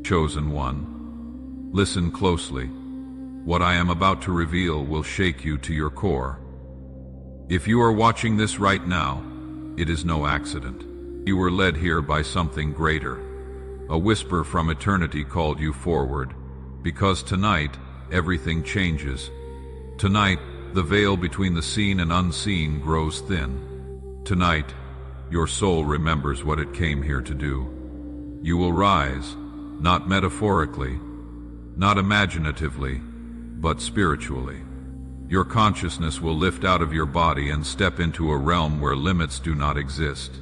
Chosen one, listen closely. What I am about to reveal will shake you to your core. If you are watching this right now, it is no accident. You were led here by something greater. A whisper from eternity called you forward, because tonight, everything changes. Tonight, the veil between the seen and unseen grows thin. Tonight, your soul remembers what it came here to do. You will rise, not metaphorically, not imaginatively, but spiritually. Your consciousness will lift out of your body and step into a realm where limits do not exist.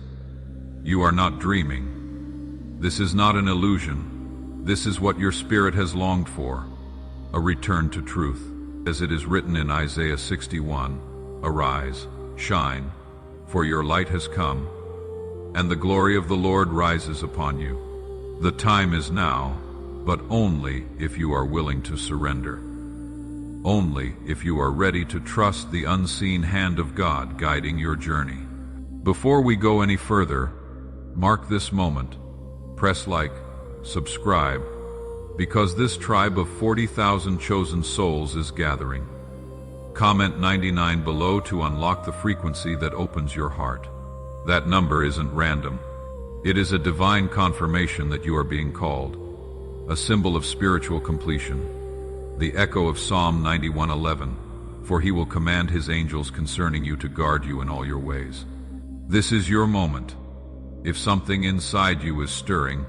You are not dreaming. This is not an illusion. This is what your spirit has longed for, a return to truth. As it is written in Isaiah 61, "Arise, shine, for your light has come, and the glory of the Lord rises upon you." The time is now, but only if you are willing to surrender. Only if you are ready to trust the unseen hand of God guiding your journey. Before we go any further, mark this moment, press like, subscribe, because this tribe of 40,000 chosen souls is gathering. Comment 99 below to unlock the frequency that opens your heart. That number isn't random. It is a divine confirmation that you are being called, a symbol of spiritual completion, the echo of Psalm 91:11, "For he will command his angels concerning you to guard you in all your ways." This is your moment. If something inside you is stirring,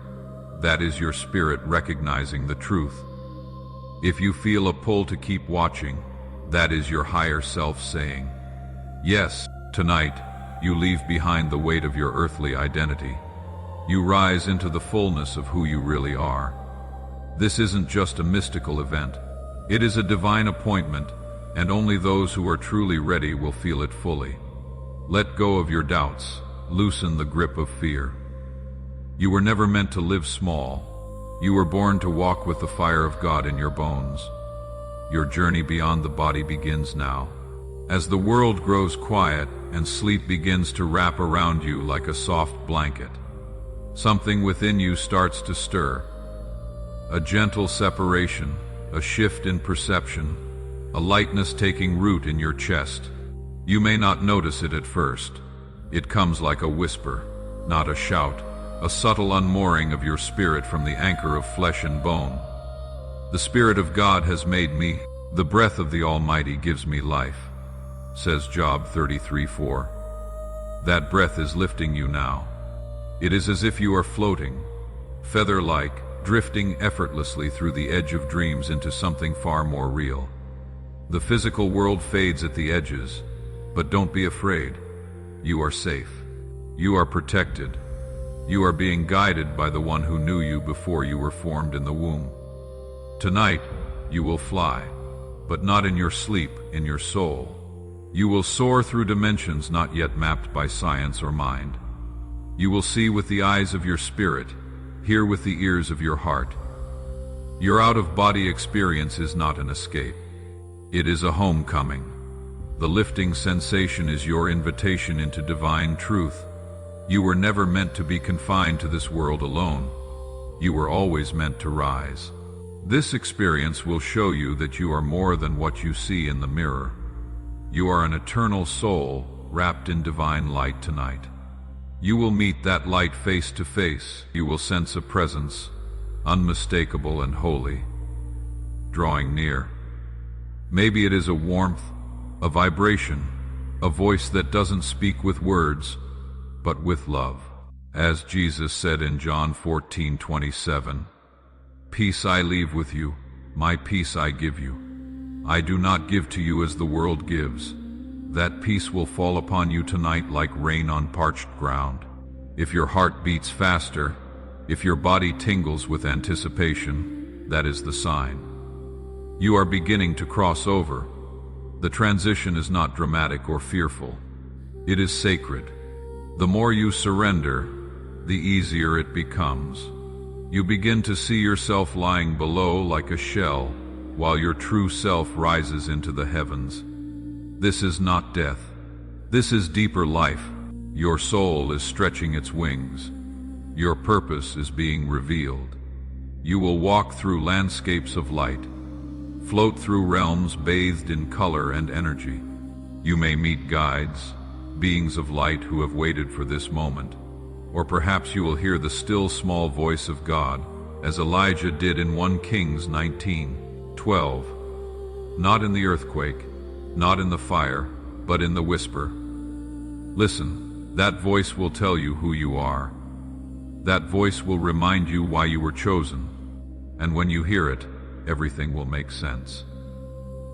that is your spirit recognizing the truth. If you feel a pull to keep watching, that is your higher self saying, "Yes." Tonight, you leave behind the weight of your earthly identity. You rise into the fullness of who you really are. This isn't just a mystical event. It is a divine appointment, and only those who are truly ready will feel it fully. Let go of your doubts. Loosen the grip of fear. You were never meant to live small. You were born to walk with the fire of God in your bones. Your journey beyond the body begins now. As the world grows quiet and sleep begins to wrap around you like a soft blanket, something within you starts to stir. A gentle separation, a shift in perception, a lightness taking root in your chest. You may not notice it at first. It comes like a whisper, not a shout, a subtle unmooring of your spirit from the anchor of flesh and bone. "The Spirit of God has made me. The breath of the Almighty gives me life," says Job 33:4. That breath is lifting you now. It is as if you are floating, feather-like, drifting effortlessly through the edge of dreams into something far more real. The physical world fades at the edges, but don't be afraid. You are safe. You are protected. You are being guided by the one who knew you before you were formed in the womb. Tonight, you will fly, but not in your sleep, in your soul. You will soar through dimensions not yet mapped by science or mind. You will see with the eyes of your spirit, hear with the ears of your heart. Your out-of-body experience is not an escape. It is a homecoming. The lifting sensation is your invitation into divine truth. You were never meant to be confined to this world alone. You were always meant to rise. This experience will show you that you are more than what you see in the mirror. You are an eternal soul wrapped in divine light tonight. You will meet that light face to face. You will sense a presence, unmistakable and holy, drawing near. Maybe it is a warmth, a vibration, a voice that doesn't speak with words, but with love. As Jesus said in John 14:27, "Peace I leave with you, my peace I give you. I do not give to you as the world gives." That peace will fall upon you tonight like rain on parched ground. If your heart beats faster, if your body tingles with anticipation, that is the sign. You are beginning to cross over. The transition is not dramatic or fearful. It is sacred. The more you surrender, the easier it becomes. You begin to see yourself lying below like a shell, while your true self rises into the heavens. This is not death. This is deeper life. Your soul is stretching its wings. Your purpose is being revealed. You will walk through landscapes of light, float through realms bathed in color and energy. You may meet guides, beings of light who have waited for this moment, or perhaps you will hear the still small voice of God, as Elijah did in 1 Kings 19:12. Not in the earthquake, not in the fire, but in the whisper. Listen, that voice will tell you who you are. That voice will remind you why you were chosen, and when you hear it, everything will make sense.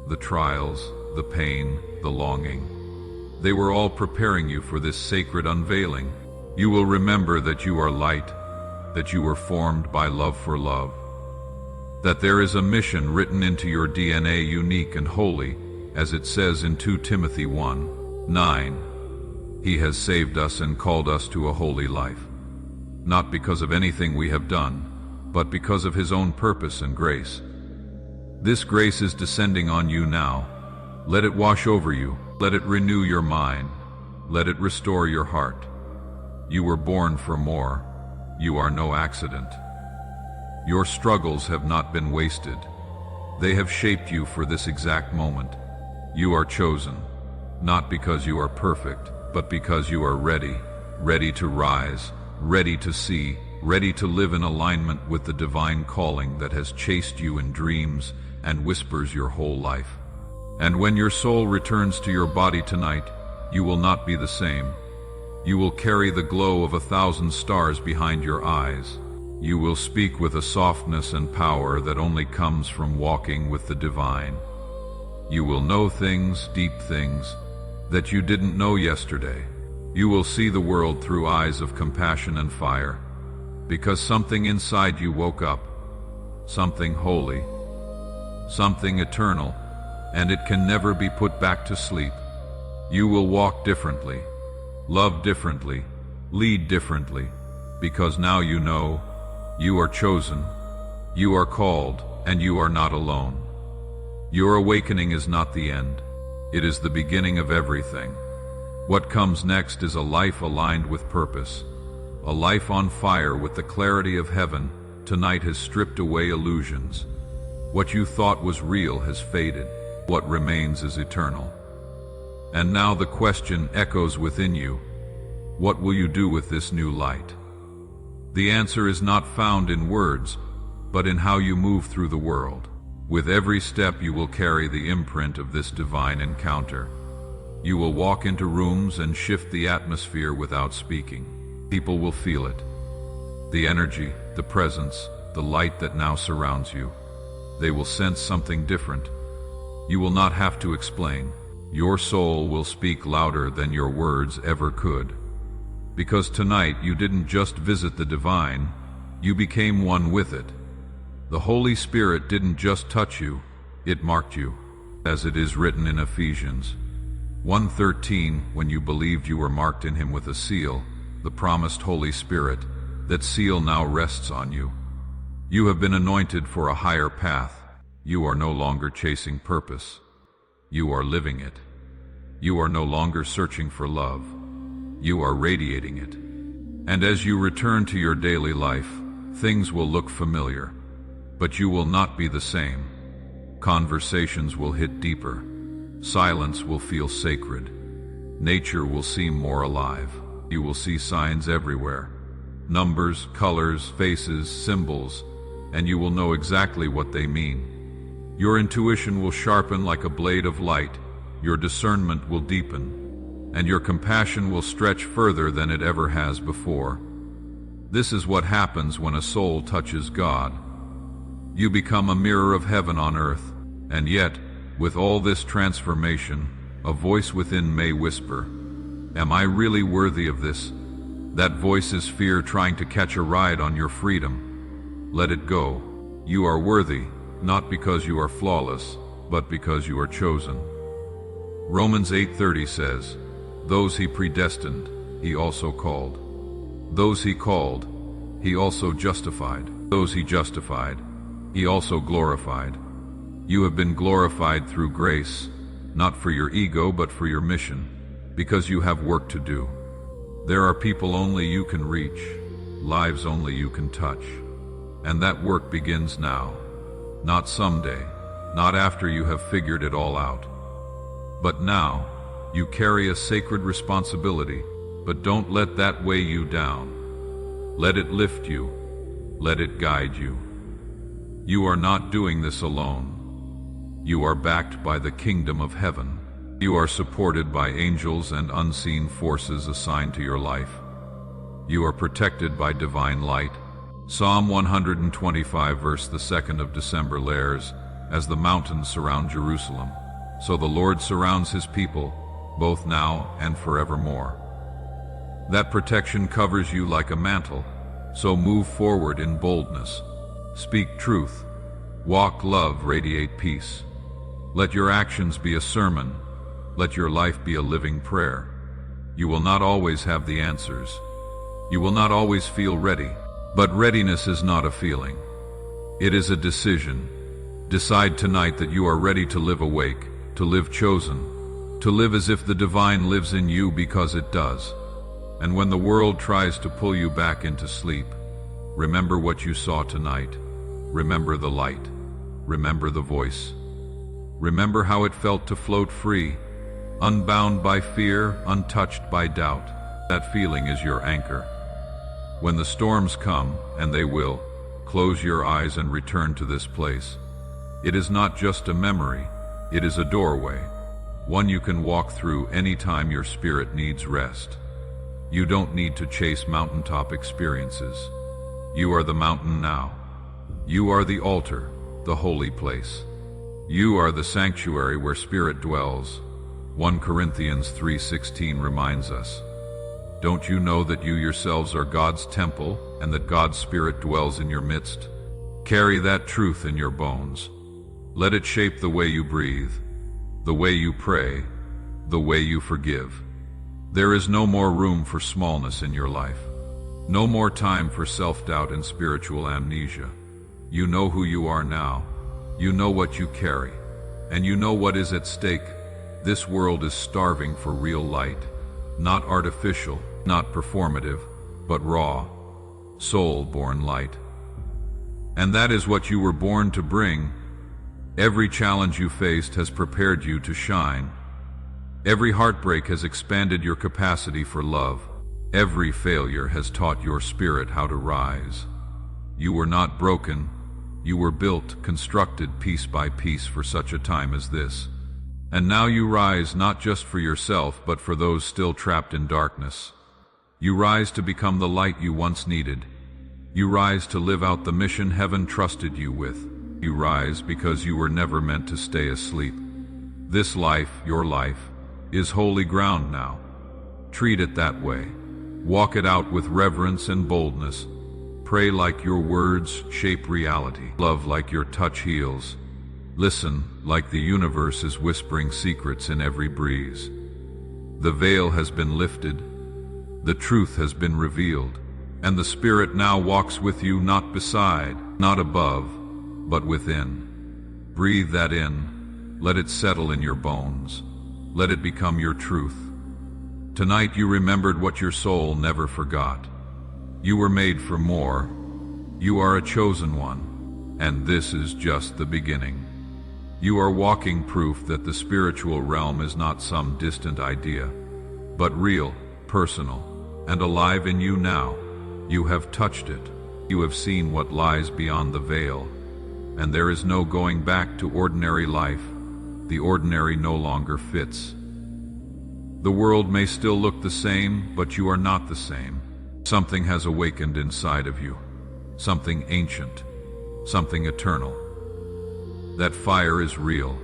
The trials, the pain, the longing, they were all preparing you for this sacred unveiling. You will remember that you are light, that you were formed by love for love, that there is a mission written into your DNA, unique and holy, as it says in 2 Timothy 1:9. He has saved us and called us to a holy life, not because of anything we have done, but because of His own purpose and grace. This grace is descending on you now. Let it wash over you. Let it renew your mind. Let it restore your heart. You were born for more. You are no accident. Your struggles have not been wasted. They have shaped you for this exact moment. You are chosen, not because you are perfect, but because you are ready, ready to rise, ready to see, ready to live in alignment with the divine calling that has chased you in dreams and whispers your whole life. And when your soul returns to your body tonight, you will not be the same. You will carry the glow of 1,000 stars behind your eyes. You will speak with a softness and power that only comes from walking with the divine. You will know things, deep things, that you didn't know yesterday. You will see the world through eyes of compassion and fire, because something inside you woke up, something holy, something eternal, and it can never be put back to sleep. You will walk differently, love differently, lead differently, because now you know you are chosen, you are called, and you are not alone. Your awakening is not the end. It is the beginning of everything. What comes next is a life aligned with purpose, a life on fire with the clarity of heaven. Tonight has stripped away illusions. What you thought was real has faded. What remains is eternal. And now the question echoes within you: what will you do with this new light? The answer is not found in words, but in how you move through the world. With every step you will carry the imprint of this divine encounter. You will walk into rooms and shift the atmosphere without speaking. People will feel it. The energy, the presence, the light that now surrounds you. They will sense something different. You will not have to explain. Your soul will speak louder than your words ever could. Because tonight you didn't just visit the divine, you became one with it. The Holy Spirit didn't just touch you, it marked you, as it is written in Ephesians 1:13, when you believed you were marked in Him with a seal, the promised Holy Spirit. That seal now rests on you. You have been anointed for a higher path. You are no longer chasing purpose. You are living it. You are no longer searching for love. You are radiating it. And as you return to your daily life, things will look familiar, but you will not be the same. Conversations will hit deeper. Silence will feel sacred. Nature will seem more alive. You will see signs everywhere. Numbers, colors, faces, symbols, and you will know exactly what they mean. Your intuition will sharpen like a blade of light. Your discernment will deepen, and your compassion will stretch further than it ever has before. This is what happens when a soul touches God. You become a mirror of heaven on earth, and yet, with all this transformation, a voice within may whisper, "Am I really worthy of this?" That voice is fear trying to catch a ride on your freedom. Let it go. You are worthy, not because you are flawless, but because you are chosen. Romans 8:30 says, "Those He predestined, He also called. Those He called, He also justified. Those He justified, He also glorified." You have been glorified through grace, not for your ego but for your mission, because you have work to do. There are people only you can reach, lives only you can touch. And that work begins now, not someday, not after you have figured it all out. But now, you carry a sacred responsibility, but don't let that weigh you down. Let it lift you. Let it guide you. You are not doing this alone. You are backed by the kingdom of heaven. You are supported by angels and unseen forces assigned to your life. You are protected by divine light. Psalm 125 verse the 2nd of December lares, as the mountains surround Jerusalem, so the Lord surrounds his people, both now and forevermore. That protection covers you like a mantle, so move forward in boldness. Speak truth. Walk love, radiate peace. Let your actions be a sermon. Let your life be a living prayer. You will not always have the answers. You will not always feel ready, but readiness is not a feeling. It is a decision. Decide tonight that you are ready to live awake, to live chosen, to live as if the divine lives in you, because it does. And when the world tries to pull you back into sleep, remember what you saw tonight. Remember the light. Remember the voice. Remember how it felt to float free, unbound by fear, untouched by doubt. That feeling is your anchor. When the storms come, and they will, close your eyes and return to this place. It is not just a memory, it is a doorway, one you can walk through anytime your spirit needs rest. You don't need to chase mountaintop experiences. You are the mountain now. You are the altar, the holy place. You are the sanctuary where spirit dwells. 1 Corinthians 3:16 reminds us. Don't you know that you yourselves are God's temple and that God's Spirit dwells in your midst? Carry that truth in your bones. Let it shape the way you breathe, the way you pray, the way you forgive. There is no more room for smallness in your life. No more time for self-doubt and spiritual amnesia. You know who you are now. You know what you carry. And you know what is at stake. This world is starving for real light. Not artificial, not performative, but raw, soul-born light. And that is what you were born to bring. Every challenge you faced has prepared you to shine. Every heartbreak has expanded your capacity for love. Every failure has taught your spirit how to rise. You were not broken. You were built, constructed piece by piece for such a time as this. And now you rise not just for yourself, but for those still trapped in darkness. You rise to become the light you once needed. You rise to live out the mission heaven trusted you with. You rise because you were never meant to stay asleep. This life, your life, is holy ground now. Treat it that way. Walk it out with reverence and boldness. Pray like your words shape reality. Love like your touch heals. Listen like the universe is whispering secrets in every breeze. The veil has been lifted. The truth has been revealed. And the Spirit now walks with you, not beside, not above, but within. Breathe that in. Let it settle in your bones. Let it become your truth. Tonight you remembered what your soul never forgot. You were made for more. You are a chosen one. And this is just the beginning. You are walking proof that the spiritual realm is not some distant idea, but real, personal, and alive in you now. You have touched it. You have seen what lies beyond the veil. And there is no going back to ordinary life. The ordinary no longer fits. The world may still look the same, but you are not the same. Something has awakened inside of you. Something ancient. Something eternal. That fire is real,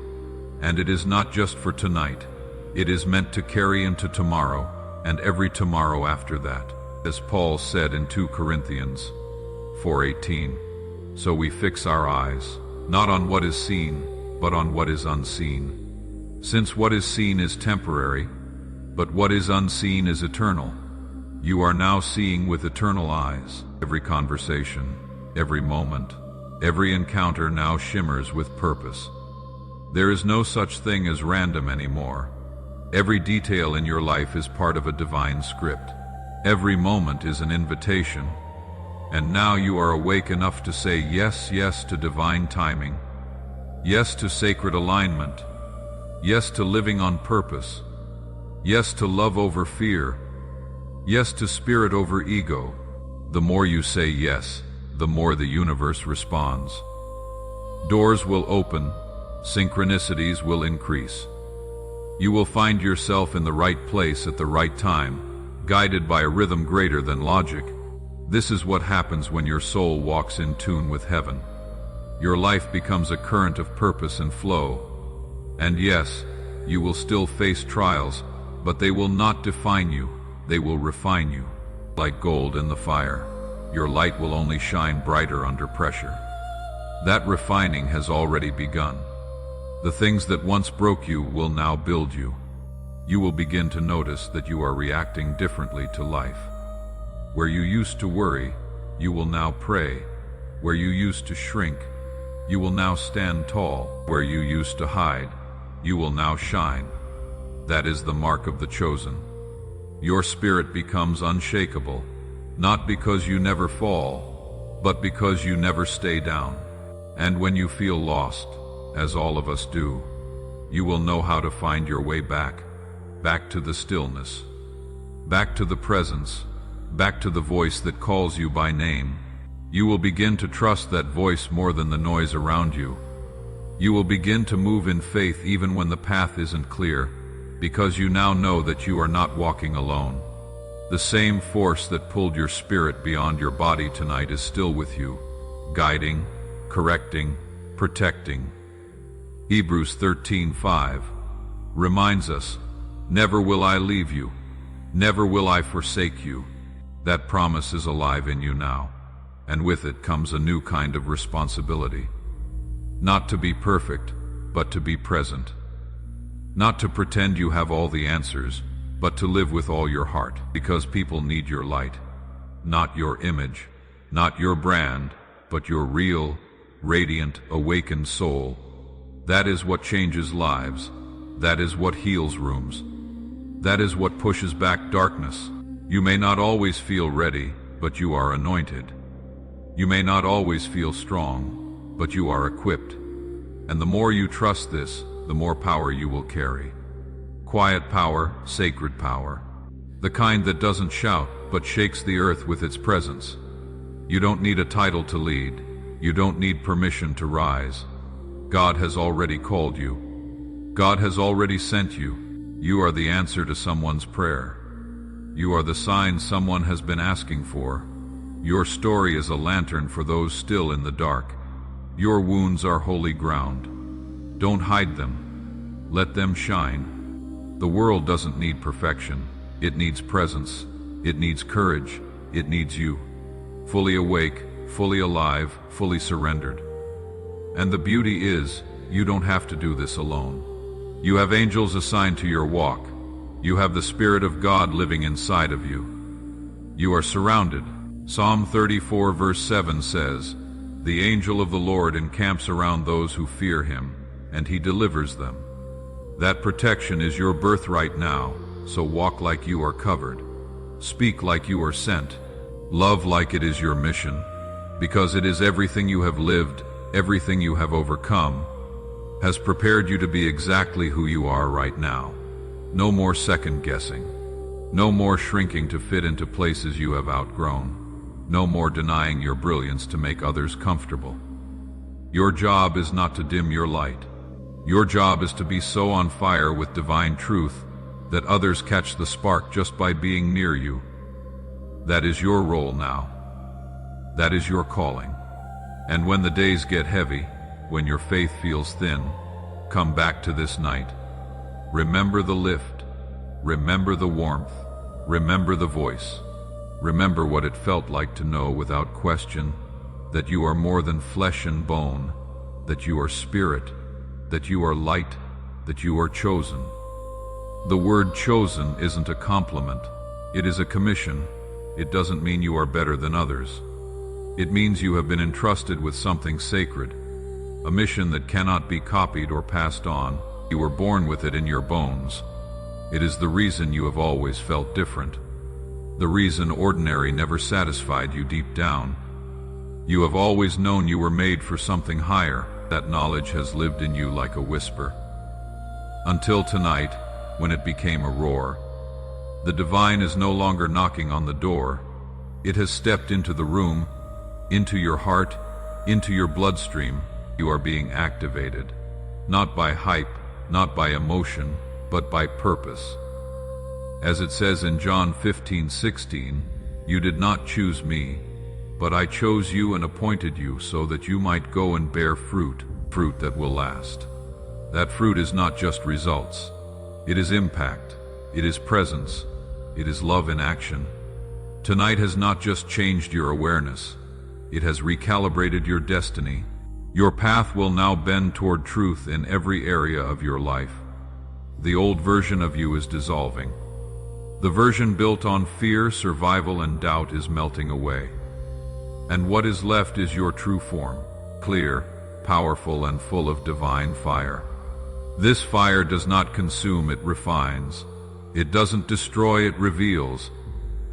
and it is not just for tonight. It is meant to carry into tomorrow, and every tomorrow after that. As Paul said in 2 Corinthians 4:18, so we fix our eyes, not on what is seen, but on what is unseen. Since what is seen is temporary, but what is unseen is eternal. You are now seeing with eternal eyes. Every conversation, every moment, every encounter now shimmers with purpose. There is no such thing as random anymore. Every detail in your life is part of a divine script. Every moment is an invitation. And now you are awake enough to say yes, yes to divine timing, yes to sacred alignment, yes to living on purpose, yes to love over fear, yes to spirit over ego. The more you say yes, the more the universe responds. Doors will open, synchronicities will increase. You will find yourself in the right place at the right time, guided by a rhythm greater than logic. This is what happens when your soul walks in tune with heaven. Your life becomes a current of purpose and flow. And yes, you will still face trials, but they will not define you, they will refine you. Like gold in the fire, your light will only shine brighter under pressure. That refining has already begun. The things that once broke you will now build you. You will begin to notice that you are reacting differently to life. Where you used to worry, you will now pray. Where you used to shrink, you will now stand tall. Where you used to hide, you will now shine. That is the mark of the chosen. Your spirit becomes unshakable, not because you never fall, but because you never stay down. And when you feel lost, as all of us do, you will know how to find your way back, back to the stillness, back to the presence, back to the voice that calls you by name. You will begin to trust that voice more than the noise around you. You will begin to move in faith even when the path isn't clear, because you now know that you are not walking alone. The same force that pulled your spirit beyond your body tonight is still with you, guiding, correcting, protecting. Hebrews 13:5 reminds us, "Never will I leave you, never will I forsake you." That promise is alive in you now, and with it comes a new kind of responsibility. Not to be perfect, but to be present. Not to pretend you have all the answers, but to live with all your heart, because people need your light. Not your image, not your brand, but your real, radiant, awakened soul. That is what changes lives. That is what heals rooms. That is what pushes back darkness. You may not always feel ready, but you are anointed. You may not always feel strong, but you are equipped. And the more you trust this, the more power you will carry. Quiet power, sacred power. The kind that doesn't shout, but shakes the earth with its presence. You don't need a title to lead. You don't need permission to rise. God has already called you. God has already sent you. You are the answer to someone's prayer. You are the sign someone has been asking for. Your story is a lantern for those still in the dark. Your wounds are holy ground. Don't hide them. Let them shine. The world doesn't need perfection. It needs presence. It needs courage. It needs you. Fully awake, fully alive, fully surrendered. And the beauty is, you don't have to do this alone. You have angels assigned to your walk. You have the Spirit of God living inside of you. You are surrounded. Psalm 34 verse 7 says, "The angel of the Lord encamps around those who fear him, and he delivers them." That protection is your birthright now, so walk like you are covered. Speak like you are sent. Love like it is your mission, because it is everything you have lived, everything you have overcome, has prepared you to be exactly who you are right now. No more second guessing. No more shrinking to fit into places you have outgrown. No more denying your brilliance to make others comfortable. Your job is not to dim your light. Your job is to be so on fire with divine truth that others catch the spark just by being near you. That is your role now. That is your calling. And when the days get heavy, when your faith feels thin, come back to this night. Remember the lift. Remember the warmth. Remember the voice. Remember what it felt like to know without question that you are more than flesh and bone, that you are spirit, that you are light, that you are chosen. The word chosen isn't a compliment. It is a commission. It doesn't mean you are better than others. It means you have been entrusted with something sacred, a mission that cannot be copied or passed on. You were born with it in your bones. It is the reason you have always felt different. the reason ordinary never satisfied you deep down. You have always known you were made for something higher. That knowledge has lived in you like a whisper. Until tonight, when it became a roar. The divine is no longer knocking on the door. It has stepped into the room, into your heart, into your bloodstream. You are being activated, not by hype, not by emotion, but by purpose. As it says in John 15:16, "You did not choose me, but I chose you and appointed you so that you might go and bear fruit, fruit that will last." That fruit is not just results. It is impact. It is presence. It is love in action. Tonight has not just changed your awareness. It has recalibrated your destiny. Your path will now bend toward truth in every area of your life. The old version of you is dissolving. The version built on fear, survival, and doubt is melting away. And what is left is your true form, clear, powerful, and full of divine fire. This fire does not consume, it refines. It doesn't destroy, it reveals.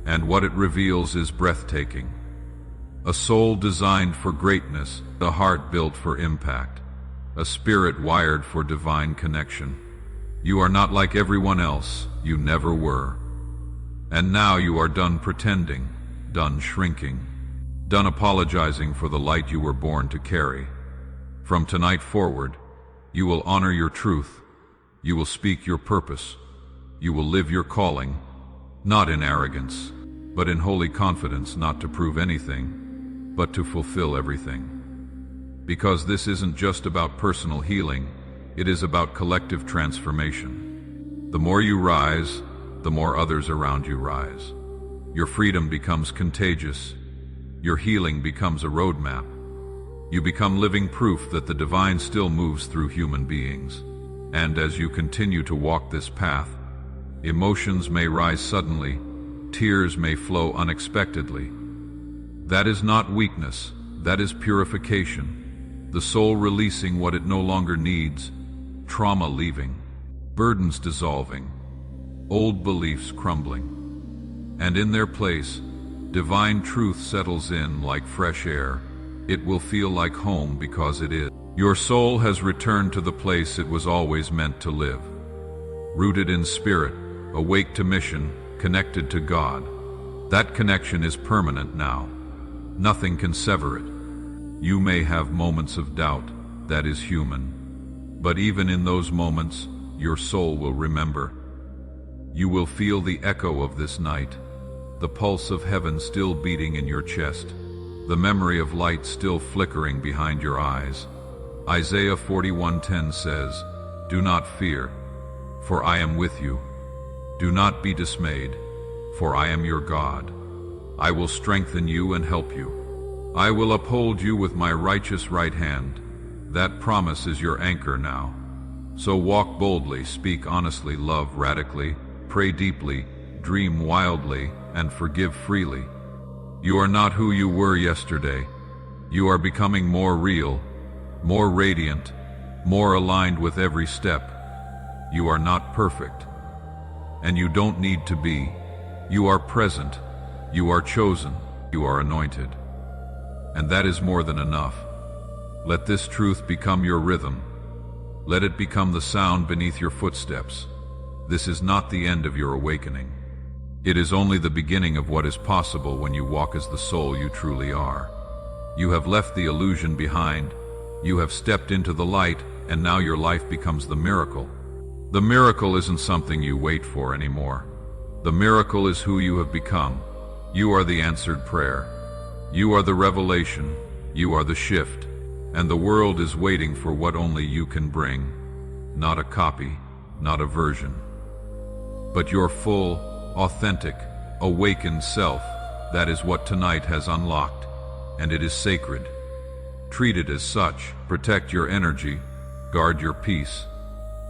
And what it reveals is breathtaking. A soul designed for greatness, a heart built for impact, a spirit wired for divine connection. You are not like everyone else, you never were. And now you are done pretending, done shrinking, done apologizing for the light you were born to carry. From tonight forward, you will honor your truth, you will speak your purpose, you will live your calling, not in arrogance, but in holy confidence, not to prove anything, but to fulfill everything. Because this isn't just about personal healing, it is about collective transformation. The more you rise, the more others around you rise. Your freedom becomes contagious. Your healing becomes a roadmap. You become living proof that the divine still moves through human beings. And as you continue to walk this path, emotions may rise suddenly, tears may flow unexpectedly. That is not weakness, that is purification. The soul releasing what it no longer needs, trauma leaving, burdens dissolving, old beliefs crumbling. And in their place, divine truth settles in like fresh air. It will feel like home because it is. Your soul has returned to the place it was always meant to live. Rooted in spirit, awake to mission, connected to God. That connection is permanent now. Nothing can sever it. You may have moments of doubt, that is human. But even in those moments, your soul will remember. You will feel the echo of this night, the pulse of heaven still beating in your chest, the memory of light still flickering behind your eyes. Isaiah 41:10 says, "Do not fear, for I am with you. Do not be dismayed, for I am your God. I will strengthen you and help you. I will uphold you with my righteous right hand." That promise is your anchor now. So walk boldly, speak honestly, love radically, pray deeply, dream wildly, and forgive freely. You are not who you were yesterday. You are becoming more real, more radiant, more aligned with every step. You are not perfect, and you don't need to be. You are present, you are chosen, you are anointed. And that is more than enough. Let this truth become your rhythm. Let it become the sound beneath your footsteps. This is not the end of your awakening. It is only the beginning of what is possible when you walk as the soul you truly are. You have left the illusion behind. You have stepped into the light, and now your life becomes the miracle. The miracle isn't something you wait for anymore. The miracle is who you have become. You are the answered prayer. You are the revelation. You are the shift. And the world is waiting for what only you can bring. Not a copy, not a version, but your full, authentic, awakened self. That is what tonight has unlocked, and it is sacred. Treat it as such. Protect your energy, guard your peace.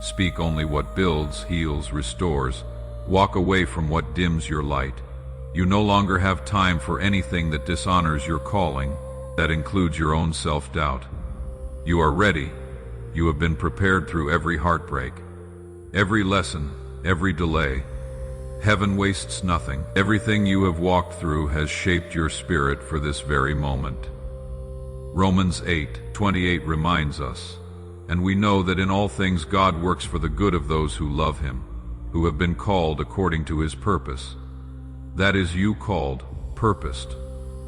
Speak only what builds, heals, restores. Walk away from what dims your light. You no longer have time for anything that dishonors your calling. That includes your own self-doubt. You are ready. You have been prepared through every heartbreak, every lesson, every delay. Heaven wastes nothing. Everything you have walked through has shaped your spirit for this very moment. Romans 8:28 reminds us, "And we know that in all things God works for the good of those who love him, who have been called according to his purpose." That is, you called, purposed,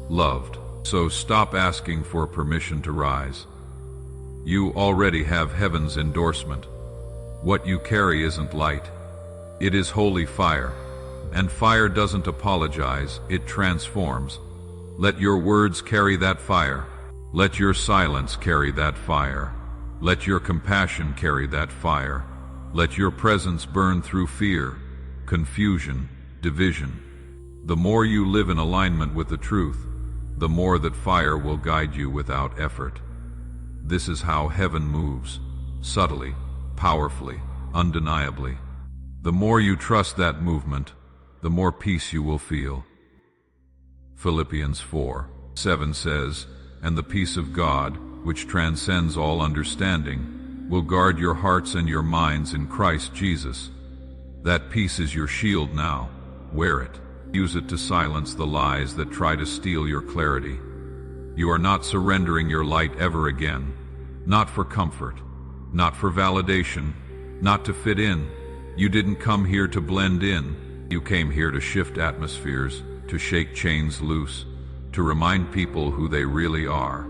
loved. So stop asking for permission to rise. You already have heaven's endorsement. What you carry isn't light. It is holy fire. And fire doesn't apologize, it transforms. Let your words carry that fire. Let your silence carry that fire. Let your compassion carry that fire. Let your presence burn through fear, confusion, division. The more you live in alignment with the truth, the more that fire will guide you without effort. This is how heaven moves, subtly, powerfully, undeniably. The more you trust that movement, the more peace you will feel. Philippians 4:7 says, "And the peace of God, which transcends all understanding, will guard your hearts and your minds in Christ Jesus." That peace is your shield now. Wear it. Use it to silence the lies that try to steal your clarity. You are not surrendering your light ever again. Not for comfort, not for validation, not to fit in. You didn't come here to blend in. You came here to shift atmospheres, to shake chains loose, to remind people who they really are.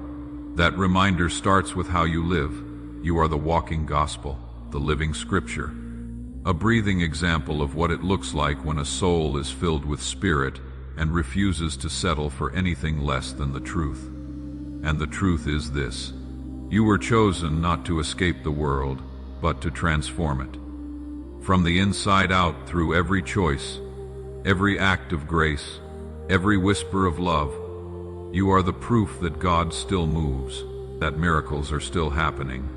That reminder starts with how you live. You are the walking gospel, the living scripture. A breathing example of what it looks like when a soul is filled with spirit and refuses to settle for anything less than the truth. And the truth is this: you were chosen not to escape the world, but to transform it. From the inside out, through every choice, every act of grace, every whisper of love, you are the proof that God still moves, that miracles are still happening,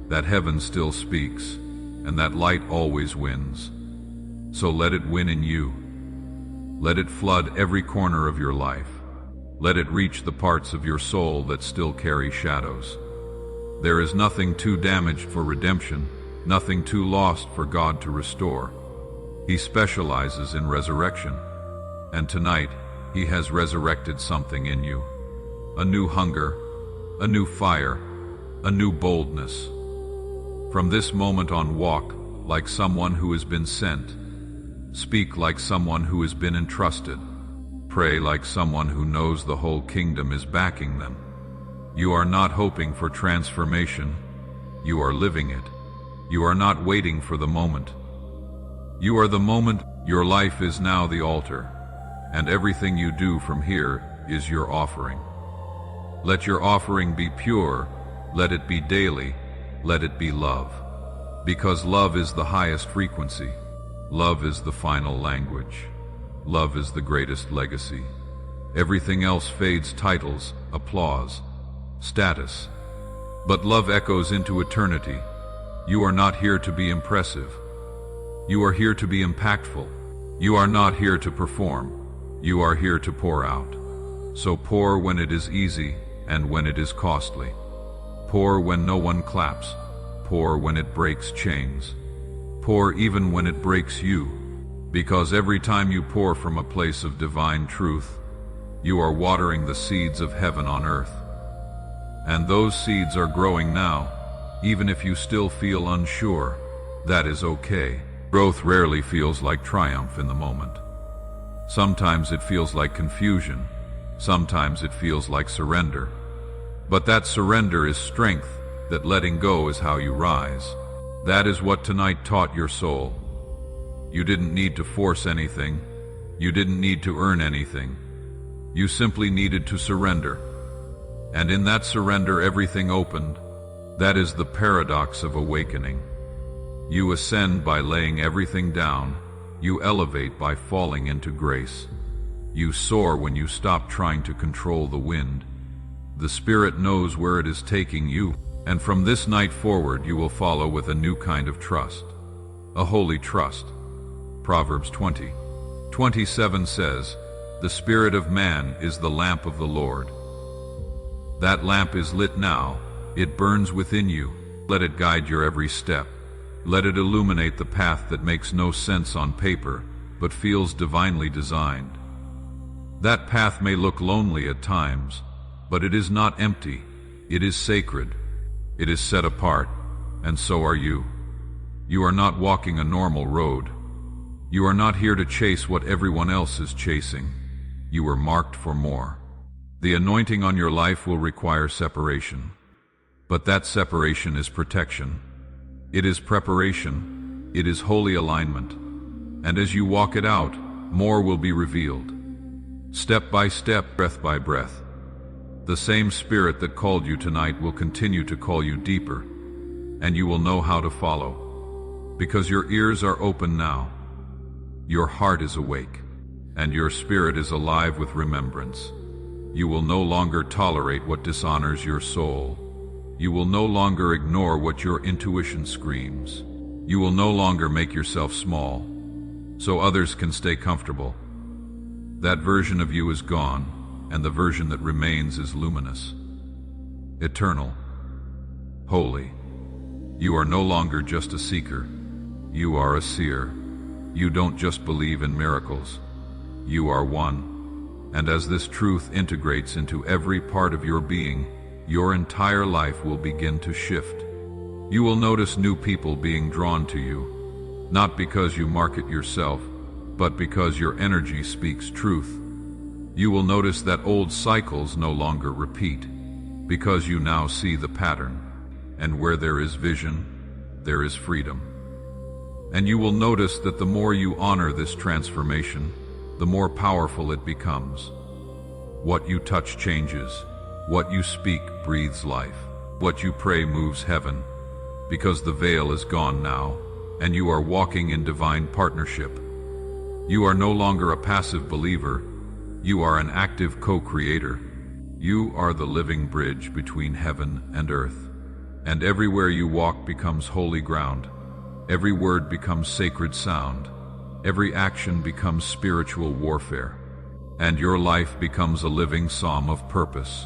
that heaven still speaks, and that light always wins. So let it win in you. Let it flood every corner of your life. Let it reach the parts of your soul that still carry shadows. There is nothing too damaged for redemption, nothing too lost for God to restore. He specializes in resurrection. And tonight, He has resurrected something in you. A new hunger, a new fire, a new boldness. From this moment on, walk like someone who has been sent. Speak like someone who has been entrusted. Pray like someone who knows the whole kingdom is backing them. You are not hoping for transformation. You are living it. You are not waiting for the moment. You are the moment. Your life is now the altar, and everything you do from here is your offering. Let your offering be pure. Let it be daily. Let it be love. Because love is the highest frequency. Love is the final language. Love is the greatest legacy. Everything else fades: titles, applause, status. But love echoes into eternity. You are not here to be impressive. You are here to be impactful. You are not here to perform. You are here to pour out. So pour when it is easy and when it is costly. Pour when no one claps. Pour when it breaks chains. Pour even when it breaks you. Because every time you pour from a place of divine truth, you are watering the seeds of heaven on earth. And those seeds are growing now, even if you still feel unsure. That is okay. Growth rarely feels like triumph in the moment. Sometimes it feels like confusion. Sometimes it feels like surrender. But that surrender is strength. That letting go is how you rise. That is what tonight taught your soul. You didn't need to force anything. You didn't need to earn anything. You simply needed to surrender. And in that surrender, everything opened. That is the paradox of awakening. You ascend by laying everything down. You elevate by falling into grace. You soar when you stop trying to control the wind. The Spirit knows where it is taking you. And from this night forward, you will follow with a new kind of trust, a holy trust. Proverbs 20:27 says, "The spirit of man is the lamp of the Lord." That lamp is lit now. It burns within you. Let it guide your every step. Let it illuminate the path that makes no sense on paper, but feels divinely designed. That path may look lonely at times, but it is not empty. It is sacred. It is set apart, and so are you. You are not walking a normal road. You are not here to chase what everyone else is chasing. You are marked for more. The anointing on your life will require separation. But that separation is protection. It is preparation. It is holy alignment. And as you walk it out, more will be revealed. Step by step, breath by breath. The same Spirit that called you tonight will continue to call you deeper, and you will know how to follow. Because your ears are open now. Your heart is awake, and your spirit is alive with remembrance. You will no longer tolerate what dishonors your soul. You will no longer ignore what your intuition screams. You will no longer make yourself small, so others can stay comfortable. That version of you is gone, and the version that remains is luminous, eternal, holy. You are no longer just a seeker. You are a seer. You don't just believe in miracles. You are one. And as this truth integrates into every part of your being, your entire life will begin to shift. You will notice new people being drawn to you, not because you market yourself, but because your energy speaks truth. You will notice that old cycles no longer repeat, because you now see the pattern, and where there is vision, there is freedom. And you will notice that the more you honor this transformation, the more powerful it becomes. What you touch changes. What you speak breathes life. What you pray moves heaven, because the veil is gone now, and you are walking in divine partnership. You are no longer a passive believer. You are an active co-creator. You are the living bridge between heaven and earth. And everywhere you walk becomes holy ground. Every word becomes sacred sound. Every action becomes spiritual warfare. And your life becomes a living psalm of purpose,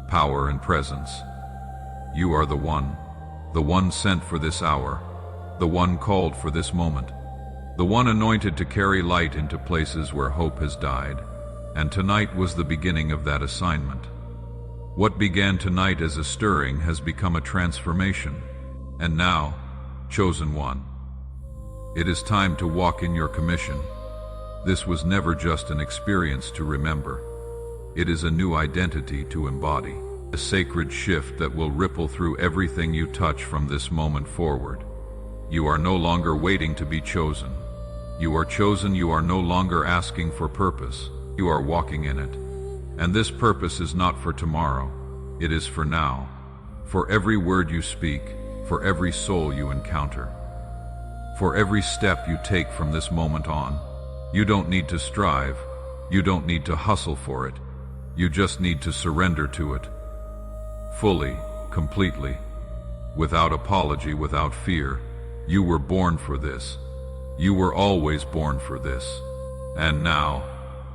power, and presence. You are the one sent for this hour, the one called for this moment, the one anointed to carry light into places where hope has died. And tonight was the beginning of that assignment. What began tonight as a stirring has become a transformation. And now, chosen one, it is time to walk in your commission. This was never just an experience to remember. It is a new identity to embody, a sacred shift that will ripple through everything you touch from this moment forward. You are no longer waiting to be chosen. You are chosen. You are no longer asking for purpose. You are walking in it. And this purpose is not for tomorrow. It is for now. For every word you speak, for every soul you encounter, for every step you take from this moment on. You don't need to strive. You don't need to hustle for it. You just need to surrender to it. Fully, completely, without apology, without fear. You were born for this. You were always born for this. And now,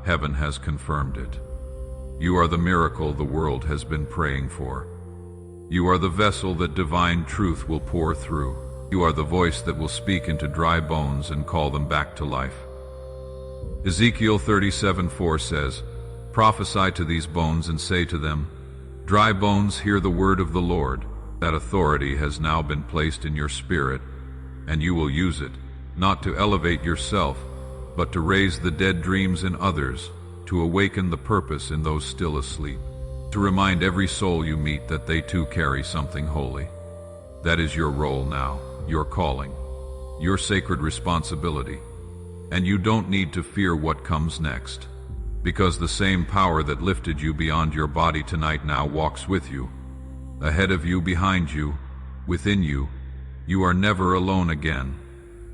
heaven has confirmed it. You are the miracle the world has been praying for. You are the vessel that divine truth will pour through. You are the voice that will speak into dry bones and call them back to life. Ezekiel 37:4 says, "Prophesy to these bones and say to them, dry bones, hear the word of the Lord." That authority has now been placed in your spirit, and you will use it, not to elevate yourself, but to raise the dead dreams in others, to awaken the purpose in those still asleep, to remind every soul you meet that they too carry something holy. That is your role now, your calling, your sacred responsibility. And you don't need to fear what comes next, because the same power that lifted you beyond your body tonight now walks with you, ahead of you, behind you, within you. You are never alone again.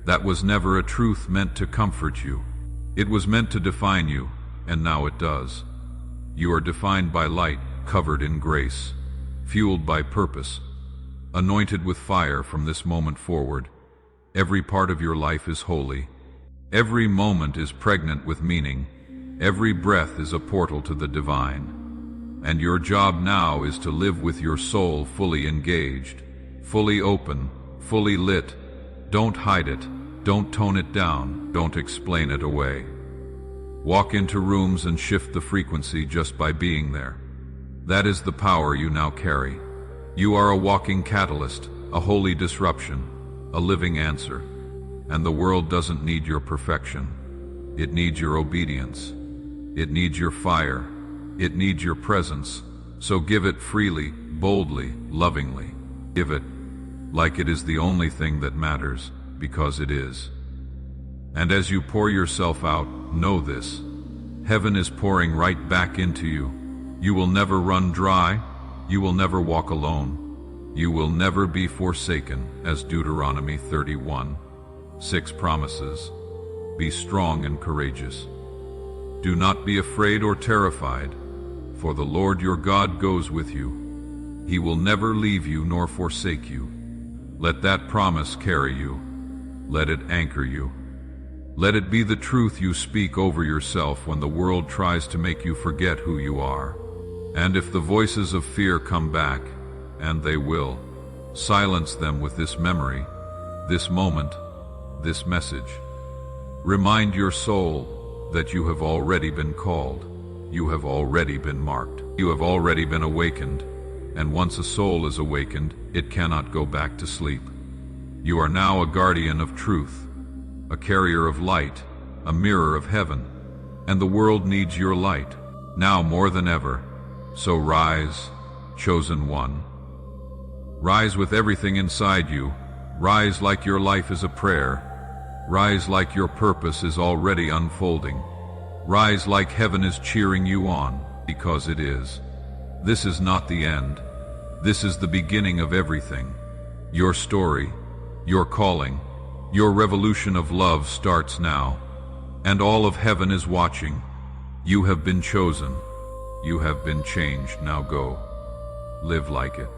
That was never a truth meant to comfort you. It was meant to define you, and now it does. You are defined by light, covered in grace, fueled by purpose, anointed with fire from this moment forward. Every part of your life is holy. Every moment is pregnant with meaning. Every breath is a portal to the divine. And your job now is to live with your soul fully engaged, fully open, fully lit. Don't hide it. Don't tone it down, don't explain it away. Walk into rooms and shift the frequency just by being there. That is the power you now carry. You are a walking catalyst, a holy disruption, a living answer. And the world doesn't need your perfection. It needs your obedience. It needs your fire. It needs your presence. So give it freely, boldly, lovingly. Give it like it is the only thing that matters, because it is. And as you pour yourself out, know this: heaven is pouring right back into you. You will never run dry. You will never walk alone. You will never be forsaken, as Deuteronomy 31:6 promises. Be strong and courageous. Do not be afraid or terrified, for the Lord your God goes with you. He will never leave you nor forsake you. Let that promise carry you. Let it anchor you. Let it be the truth you speak over yourself when the world tries to make you forget who you are. And if the voices of fear come back, and they will, silence them with this memory, this moment, this message. Remind your soul that you have already been called. You have already been marked. You have already been awakened. And once a soul is awakened, it cannot go back to sleep. You are now a guardian of truth, a carrier of light, a mirror of heaven, and the world needs your light, now more than ever. So rise, chosen one. Rise with everything inside you. Rise like your life is a prayer. Rise like your purpose is already unfolding. Rise like heaven is cheering you on, because it is. This is not the end. This is the beginning of everything. Your story, your calling, your revolution of love starts now. And all of heaven is watching. You have been chosen. You have been changed. Now go. Live like it.